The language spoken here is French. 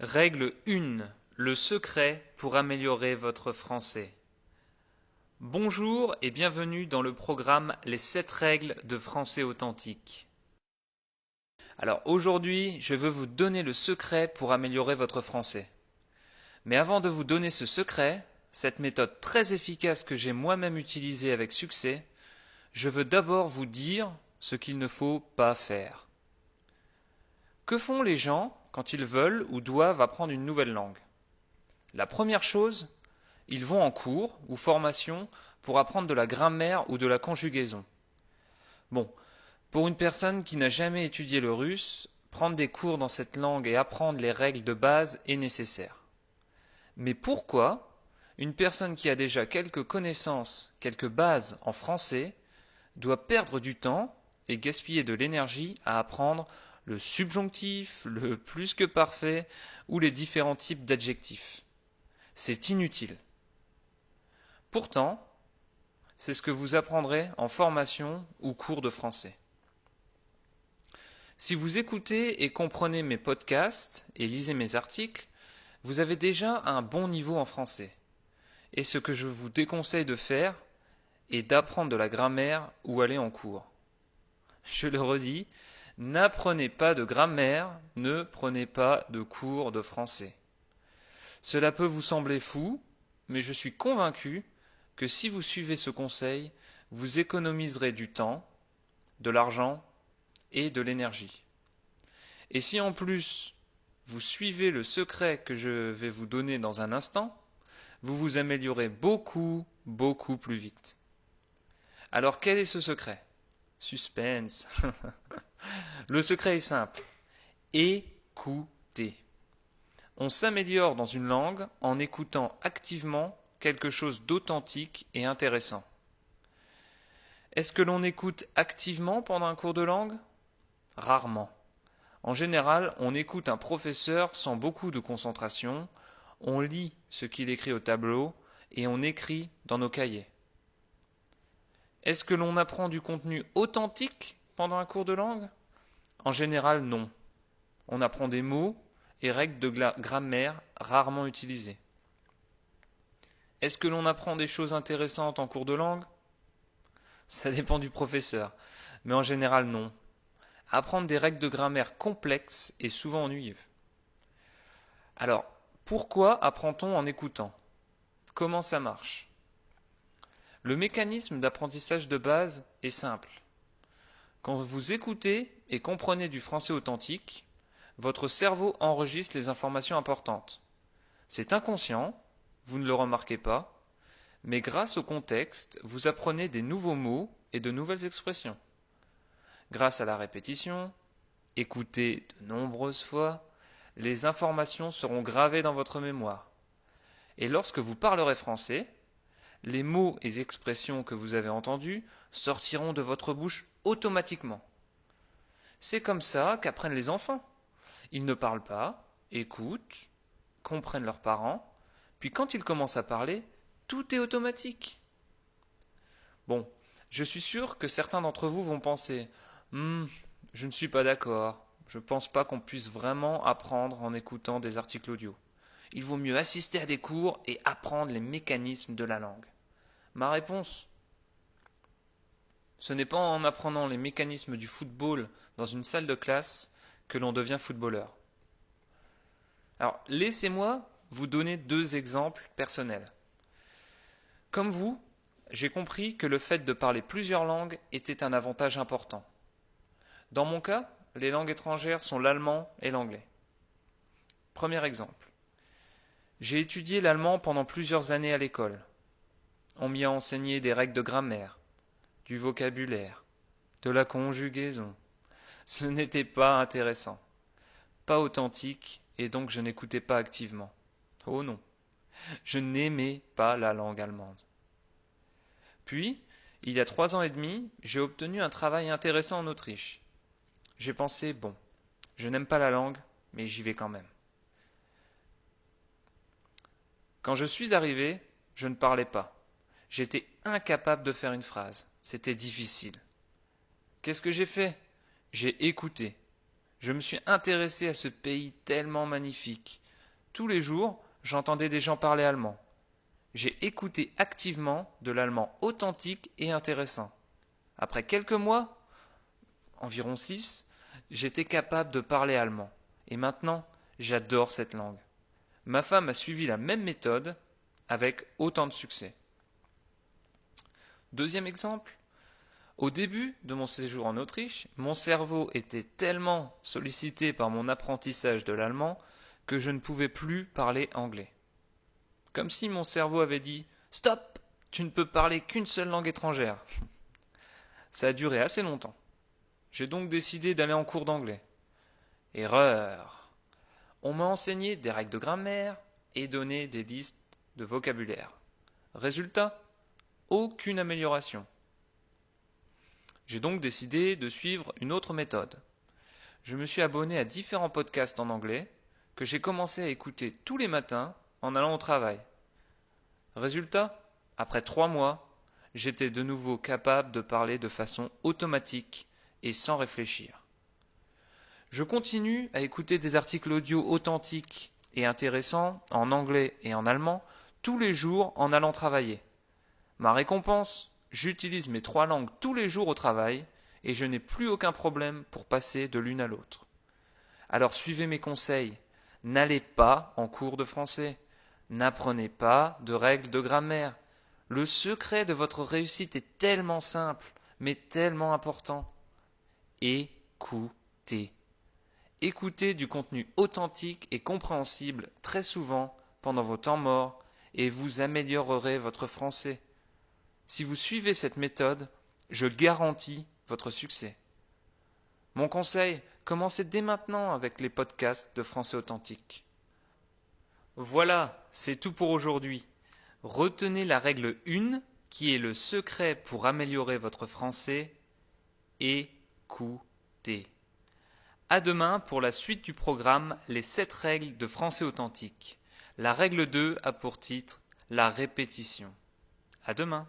Règle 1. Le secret pour améliorer votre français. Bonjour et bienvenue dans le programme Les 7 règles de français authentique. Alors aujourd'hui, je veux vous donner le secret pour améliorer votre français. Mais avant de vous donner ce secret, cette méthode très efficace que j'ai moi-même utilisée avec succès, je veux d'abord vous dire ce qu'il ne faut pas faire. Que font les gens quand ils veulent ou doivent apprendre une nouvelle langue? La première chose, ils vont en cours ou formation pour apprendre de la grammaire ou de la conjugaison. Bon, pour une personne qui n'a jamais étudié le russe, prendre des cours dans cette langue et apprendre les règles de base est nécessaire. Mais pourquoi une personne qui a déjà quelques connaissances, quelques bases en français, doit perdre du temps et gaspiller de l'énergie à apprendre le subjonctif, le plus que parfait ou les différents types d'adjectifs? C'est inutile. Pourtant, c'est ce que vous apprendrez en formation ou cours de français. Si vous écoutez et comprenez mes podcasts et lisez mes articles, vous avez déjà un bon niveau en français. Et ce que je vous déconseille de faire est d'apprendre de la grammaire ou aller en cours. Je le redis, n'apprenez pas de grammaire, ne prenez pas de cours de français. Cela peut vous sembler fou, mais je suis convaincu que si vous suivez ce conseil, vous économiserez du temps, de l'argent et de l'énergie. Et si en plus vous suivez le secret que je vais vous donner dans un instant, vous vous améliorez beaucoup, beaucoup plus vite. Alors quel est ce secret? Suspense. Le secret est simple. Écoutez. On s'améliore dans une langue en écoutant activement quelque chose d'authentique et intéressant. Est-ce que l'on écoute activement pendant un cours de langue? Rarement. En général, on écoute un professeur sans beaucoup de concentration, on lit ce qu'il écrit au tableau et on écrit dans nos cahiers. Est-ce que l'on apprend du contenu authentique pendant un cours de langue? En général, non. On apprend des mots et règles de grammaire rarement utilisées. Est-ce que l'on apprend des choses intéressantes en cours de langue? Ça dépend du professeur, mais en général, non. Apprendre des règles de grammaire complexes est souvent ennuyeux. Alors, pourquoi apprend-on en écoutant? Comment ça marche? Le mécanisme d'apprentissage de base est simple. Quand vous écoutez et comprenez du français authentique, votre cerveau enregistre les informations importantes. C'est inconscient, vous ne le remarquez pas, mais grâce au contexte, vous apprenez des nouveaux mots et de nouvelles expressions. Grâce à la répétition, écoutée de nombreuses fois, les informations seront gravées dans votre mémoire. Et lorsque vous parlerez français, les mots et expressions que vous avez entendus sortiront de votre bouche automatiquement. C'est comme ça qu'apprennent les enfants. Ils ne parlent pas, écoutent, comprennent leurs parents, puis quand ils commencent à parler, tout est automatique. Bon, je suis sûr que certains d'entre vous vont penser je ne suis pas d'accord. Je ne pense pas qu'on puisse vraiment apprendre en écoutant des articles audio. Il vaut mieux assister à des cours et apprendre les mécanismes de la langue. Ma réponse? Ce n'est pas en apprenant les mécanismes du football dans une salle de classe que l'on devient footballeur. Alors, laissez-moi vous donner 2 exemples personnels. Comme vous, j'ai compris que le fait de parler plusieurs langues était un avantage important. Dans mon cas, les langues étrangères sont l'allemand et l'anglais. Premier exemple. J'ai étudié l'allemand pendant plusieurs années à l'école. On m'y a enseigné des règles de grammaire, du vocabulaire, de la conjugaison. Ce n'était pas intéressant, pas authentique, et donc je n'écoutais pas activement. Oh non, je n'aimais pas la langue allemande. Puis, il y a 3 ans et demi, j'ai obtenu un travail intéressant en Autriche. J'ai pensé, bon, je n'aime pas la langue, mais j'y vais quand même. Quand je suis arrivé, je ne parlais pas. J'étais incapable de faire une phrase. C'était difficile. Qu'est-ce que j'ai fait? J'ai écouté. Je me suis intéressé à ce pays tellement magnifique. tous les jours, j'entendais des gens parler allemand. J'ai écouté activement de l'allemand authentique et intéressant. Après quelques mois, environ 6, j'étais capable de parler allemand. Et maintenant, j'adore cette langue. Ma femme a suivi la même méthode avec autant de succès. Deuxième exemple, au début de mon séjour en Autriche, mon cerveau était tellement sollicité par mon apprentissage de l'allemand que je ne pouvais plus parler anglais. Comme si mon cerveau avait dit « Stop, tu ne peux parler qu'une seule langue étrangère ». Ça a duré assez longtemps. J'ai donc décidé d'aller en cours d'anglais. Erreur. On m'a enseigné des règles de grammaire et donné des listes de vocabulaire. Résultat, aucune amélioration. J'ai donc décidé de suivre une autre méthode. Je me suis abonné à différents podcasts en anglais que j'ai commencé à écouter tous les matins en allant au travail. Résultat, après 3 mois, j'étais de nouveau capable de parler de façon automatique et sans réfléchir. Je continue à écouter des articles audio authentiques et intéressants en anglais et en allemand tous les jours en allant travailler. Ma récompense, j'utilise mes 3 langues tous les jours au travail et je n'ai plus aucun problème pour passer de l'une à l'autre. Alors suivez mes conseils, n'allez pas en cours de français, n'apprenez pas de règles de grammaire. Le secret de votre réussite est tellement simple, mais tellement important. Écoutez. Écoutez du contenu authentique et compréhensible très souvent pendant vos temps morts et vous améliorerez votre français. Si vous suivez cette méthode, je garantis votre succès. Mon conseil, commencez dès maintenant avec les podcasts de français authentique. Voilà, c'est tout pour aujourd'hui. Retenez la règle 1 qui est le secret pour améliorer votre français. Écoutez. À demain pour la suite du programme Les 7 règles de français authentique. La règle 2 a pour titre la répétition. À demain.